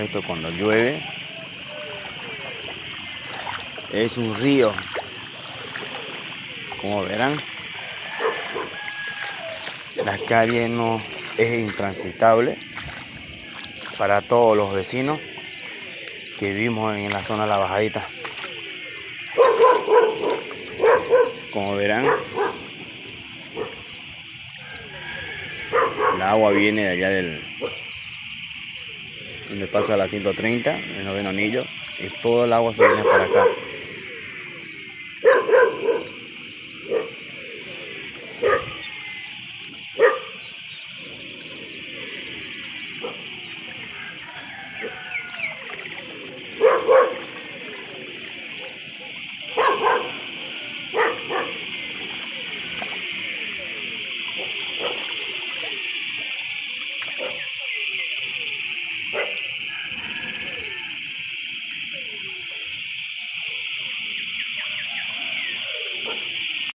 esto cuando llueve. Es un río, como verán. La calle no es intransitable para todos los vecinos que vivimos en la zona de la bajadita. Como verán, el agua viene de allá donde pasa la 130, el noveno anillo, y todo el agua se viene para acá.